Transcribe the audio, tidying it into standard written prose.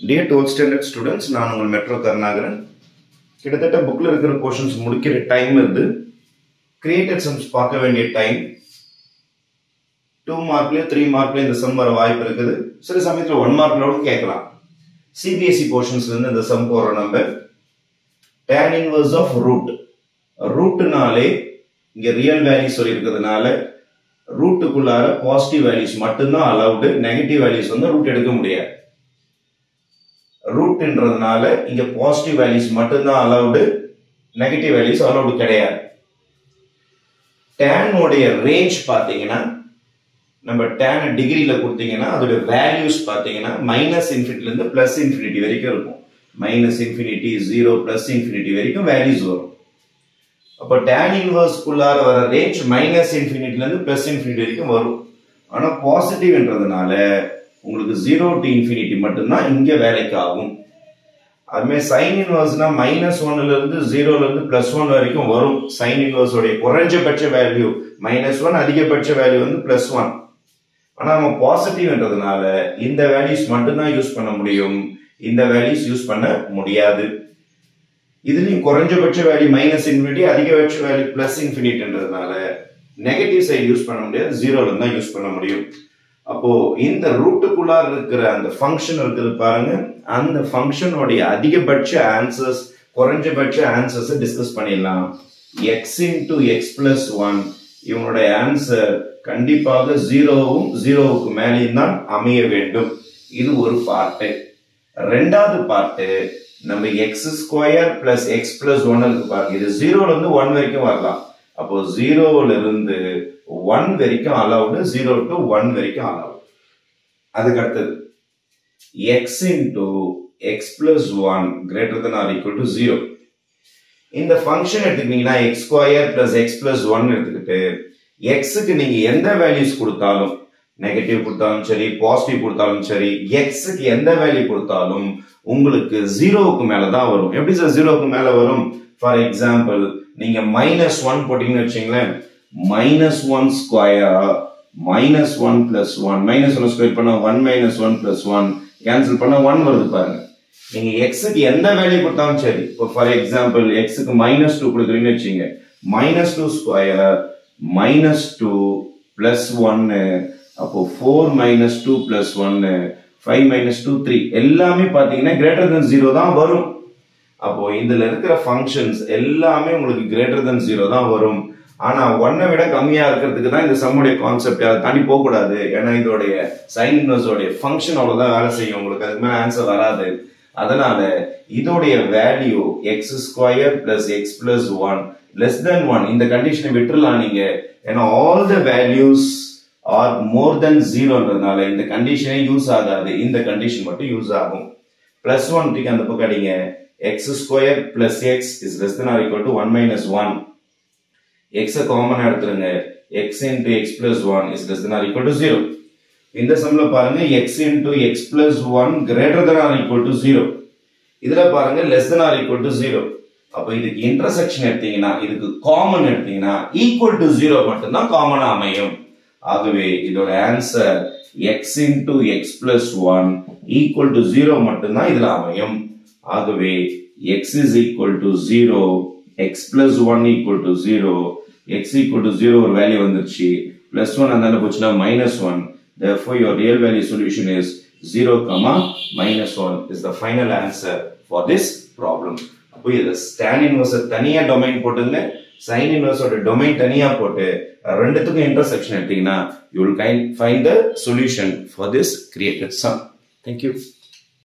Dear 12th standard students, நான் உங்கள் metro Karunakaran. கிட்டத்தட்ட புக்ல இருக்கிற போர்ஷன்ஸ் முடிக்கிற டைம் இருந்து கிரியேட்டட் சம்ஸ் பார்க்க வேண்டிய டைம் 2 மார்க்ல 3 மார்க்ல இந்த சம் வர வாய்ப்பு இருக்குது. சில சமயத்துல 1 மார்க்ல கூட கேட்கலாம். சிபிஎஸ்இ போர்ஷன்ஸ்ல இருந்து இந்த சம் போற நம்ம tan inverse of root. ரூட்னாலே இங்க ரியல் வேல்யூ சொல்லி இருக்கிறதுனால ரூட்டுக்குள்ளார பாசிட்டிவ் வேல்யூஸ் மட்டும்தான் அலௌடு, நெகட்டிவ் வேல்யூஸ் வந்து ரூட் எடுக்க முடியாது. ரூட்ன்றதுனால இங்க பாசிட்டிவ் வேல்யூஸ் மட்டும்தான் அலௌடு, நெகட்டிவ் வேல்யூஸ் அலௌடு கிடையாது. tan உடைய ரேஞ்ச் பாத்தீங்கன்னா நம்ம tan டிகிரில கொடுத்தீங்கன்னா அதோட வேல்யூஸ் பாத்தீங்கன்னா மைனஸ் இன்ஃபினிட்டில இருந்து பிளஸ் இன்ஃபினிட்டி வரைக்கும் இருக்கும். மைனஸ் இன்ஃபினிட்டி 0 பிளஸ் இன்ஃபினிட்டி வரைக்கும் வேல்யூஸ் வரும். அப்ப tan இன்வர்ஸ் குள்ளார வர ரேஞ்ச் மைனஸ் இன்ஃபினிட்டில இருந்து பிளஸ் இன்ஃபினிட்டி வரைக்கும் வரும். ஆனா பாசிட்டிவ்ன்றதுனால உங்களுக்கு 0 to infinity மட்டும்தான் இங்க வேலைக்கு ஆகும். அதுமே sin இன்வர்ஸ்னா -1 ல இருந்து 0 ல இருந்து +1 வரைக்கும் வரும். sin இன்வர்ஸ் உடைய குறைஞ்சபட்ச வேல்யூ -1, அதிகபட்ச வேல்யூ வந்து +1. ஆனா நம்ம பாசிட்டிவ்ன்றதுனால இந்த வேல்யூஸ் மட்டும்தான் யூஸ் பண்ண முடியும், இந்த வேல்யூஸ் யூஸ் பண்ண முடியாது. இதுலயும் குறைஞ்சபட்ச வேல்யூ -∞, அதிகபட்ச வேல்யூ +∞ன்றதுனால நெகட்டிவ் சைடு யூஸ் பண்ண முடியாது, 0ல இருந்து தான் யூஸ் பண்ண முடியும். அப்போ இந்த ரூட்டுக்குள்ளார இருக்கிற அந்த ஃபங்க்ஷன் இருக்குது பாருங்க, அந்த ஃபங்க்ஷனுடைய அதிகபட்ச ஆன்சர்ஸ் குறைஞ்சபட்ச ஆன்சர்ஸ் டிஸ்கஸ் பண்ணிடலாம். x into x plus 1 இவனுடைய ஆன்சர் கண்டிப்பாக 0வும் 0வுக்கு மேலேயும் தான் அமைய வேண்டும். இது ஒரு பார்ட்டு. ரெண்டாவது பார்ட்டு நம்ம x² plus x plus 1 இருக்கு பாருங்க, இது 0ல இருந்து 1 வரைக்கும் வரலாம். அப்போ 0ல இருந்து 1 வரைக்கும் அலௌடு, 0 to 1 வரைக்கும் அலௌடு. அதுக்கு அடுத்தது x into x plus 1 greater than or equal to 0. இந்த ஃபங்க்ஷன் எடுத்துக்கிட்டீங்கன்னா x² plus x plus 1 எடுத்துக்கிட்டு x க்கு நீங்க எந்த வேல்யூஸ் கொடுத்தாலும், நெகட்டிவ் கொடுத்தாலும் சரி, பாசிட்டிவ் கொடுத்தாலும் சரி, x க்கு எந்த வேல்யூ கொடுத்தாலும் உங்களுக்கு 0க்கு மேல தான் வரும். எப்படி சார் 0க்கு மேல வரும்? ஃபார் எக்ஸாம்பிள் நீங்க -1 போட்டீங்கன்னு வச்சீங்களேன், -1 ஸ்கொயர் -1 plus 1, -1 ஸ்கொயர் பண்ணா 1 -1 plus 1 கேன்சல் பண்ணா 1 வருது பாருங்க. நீங்க x க்கு எந்த வேல்யூ கொடுத்தாலும் சரி, இப்போ ஃபார் எக்ஸாம்பிள் x க்கு -2 கொடுக்குறீங்கன்னு வச்சீங்க, -2 ஸ்கொயர் -2 plus 1, அப்போ 4 -2 plus 1, 5 -2 3 எல்லாமே பாத்தீங்கன்னா greater than 0 தான் வரும். அப்போ இதுல இருக்கிற ஃபங்க்ஷன்ஸ் எல்லாமே உங்களுக்கு greater than 0 தான் வரும். ஆனா 1 விட கம்மியா இருக்கிறதுக்கு தான் இந்த சம்முடைய கான்செப்ட். அதை தாண்டி போக கூடாது, ஏன்னா இதோடைய sin இன்வர்ஸ் உடைய ஃபங்க்ஷன் அவ்வளவுதான் வேலை செய்யும், உங்களுக்கு அதுக்கு மேல ஆன்சர் வராது. அதனால இதோடைய value x² plus x plus 1 less than 1 இந்த கண்டிஷனை விட்டுறலாம் நீங்க, ஏன்னா all the values are more than 0ன்றதுனால இந்த கண்டிஷனே யூஸ் ஆகாது, இந்த கண்டிஷன் மட்டும் யூஸ் ஆகும். +1 க்கு அந்த பக்கம் அடிங்க, x² plus x is less than or equal to 1 minus 1. x common எடுத்துருங்க, x into x plus 1 is less than or equal to 0. இந்த சம்ல பாருங்க x into x plus 1 greater than or equal to 0. இதுல பாருங்க less than or equal to 0. அப்ப இதுக்கு intersection எடுத்தீங்கன்னா, இதுக்கு common எடுத்தீங்கன்னா equal to 0 மட்டும்தான் காமனா அமையும். ஆகவே இதோட answer x into x plus 1 equal to 0 மட்டும்தான் இதுல அமையும். ஆகவே x is equal to 0, x plus 1 equal to 0, x equal to 0 ஒரு வேல்யூ வந்துருச்சு, +1 அந்தாண்ட போச்சுன்னா -1. Therefore your real value solution is 0, -1 is the final answer for this problem. அப்போ இது tan inverse தனியா டொமைன் போட்டுங்க, sin inverse ஓட டொமைன் தனியா போட்டு ரெண்டுத்துக்கும் இன்டர்செக்ஷன் எடுத்தீங்கன்னா you will find the solution for this created sum. Thank you.